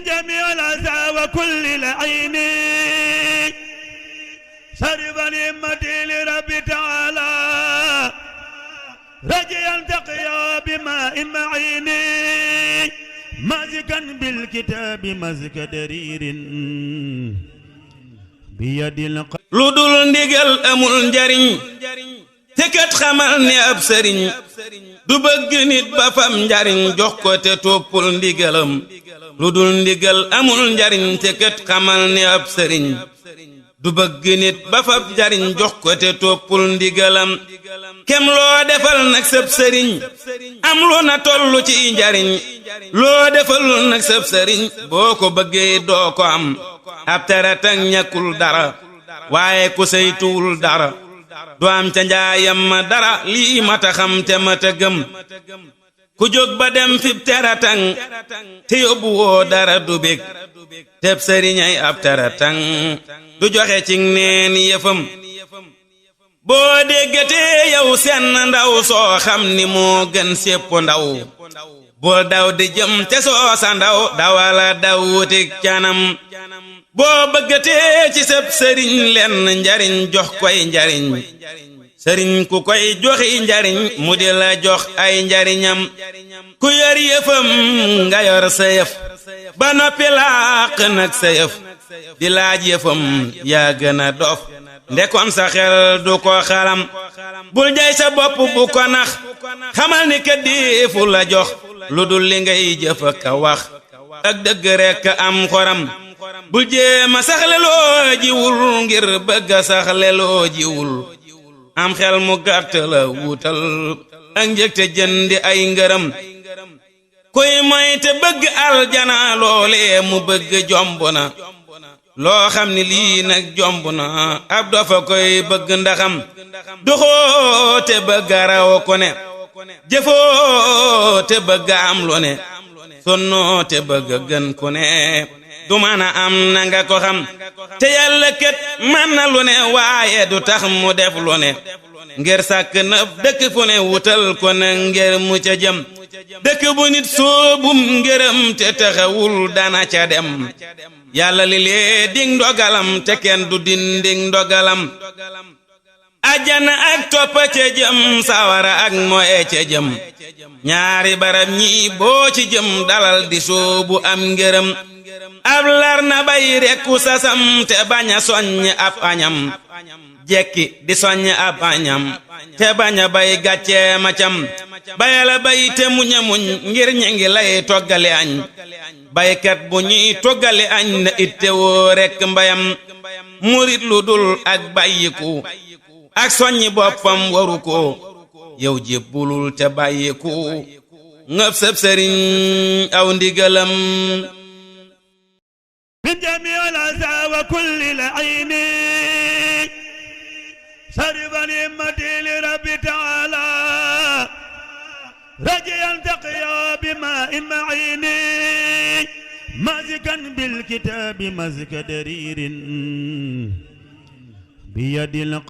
جميع الأذى وكل العين صرفا همتي لرب تعالى رجيا تقيا بماء معيني مازكا بالكتاب مزك درير بيد lu dul ndigal amul njariñ te kat xamal ne ab sëriñ du bëgg nit ba fam njariñ jox ko te toppul ndigalam lu dul ndigal amul njariñ te kat xamal ne ab sëriñ du bëgg nit ba fam njariñ jox ko te toppul ndigalam kem loo defal nag sab sëriñ am lu na tollu ci njariñ loo defalul nag sab sëriñ boo ko bëggee doo ko am ab teratang ñàkkul dara waaye ku saytuwul dara du am ca njaayam ma dara lii mata xam te mata gëm ku jóg ba dem fib teratang te yóbbu woo dara du bég teb sëriñay ab teratang du joxe ci neen yëfam boo déggatee yow seen ndaw soo xam ni moo gën sépp ndaw boo daw di jëm te soo sa ndaw dawala daw wutik canam boo bëggatee ci sab sëriñ lenn njariñ jox koy njariñ sëriñ ku koy joxi njariñ mu di la jox ay njariñam ku yor yëfam nga yor sa yëf ba noppi làq nag sa yëf di laaj yëfam yaa gën a dof ndekon sa xel du ko xalam bul jay sa bopp bu ko nax xamal ni ka deefu la jox lu dul li ngay jëf ak a wax ak dëgg rekk am xoram bul jéema saxle loo jiwul ngir bëgg a saxle loo jiwul am xel mu gàtt la wutal ak njëg te jëndi ay ngërëm kuy moy te bëgg aljana loolee mu bëgg jomb na loo xam ni lii nag jomb na ab dofa koy bëgg ndaxam doxoo te bëgg raw ko ne jëfoo te bëgg am lu ne sonnoo te bëgg gën ku ne du mën a am na nga ko xam te yàlla kat mën na lu ne waaye du tax mu def lu ne ngir sàkk na dëkk fu ne wutal ko ne ngir mu ca jëm dëkk bu nit soobum ngërëm te taxawul dana ca dem yàlla li lee ding ndogalam te kenn du dinding ndogalam ajjana ak toppa ca jëm sawara ak moye ca jëm ñaari barab ñi boo ci jëm dalal di soobu am ngërëm ab lar na bay rekku sasam te bañ a soññ ab añam jekki di soññ ab añam te bañ a bay gàccee macam bayala bay te muñ a muñ ngir ñi ngi lay toggale añ baykat bu ñuy toggale añ na itte woo rekk mbayam murit lu dul ak bàyyiku ak soññi boppam waru ko yow jébbulul te bàyyiku ngëp sëb sëriñ aw ndigalam من جميع الأذى وكل العين صرفا همتي لرب تعالى رجيا تقيا بماء معيني مازكا بالكتاب مزك درير بيد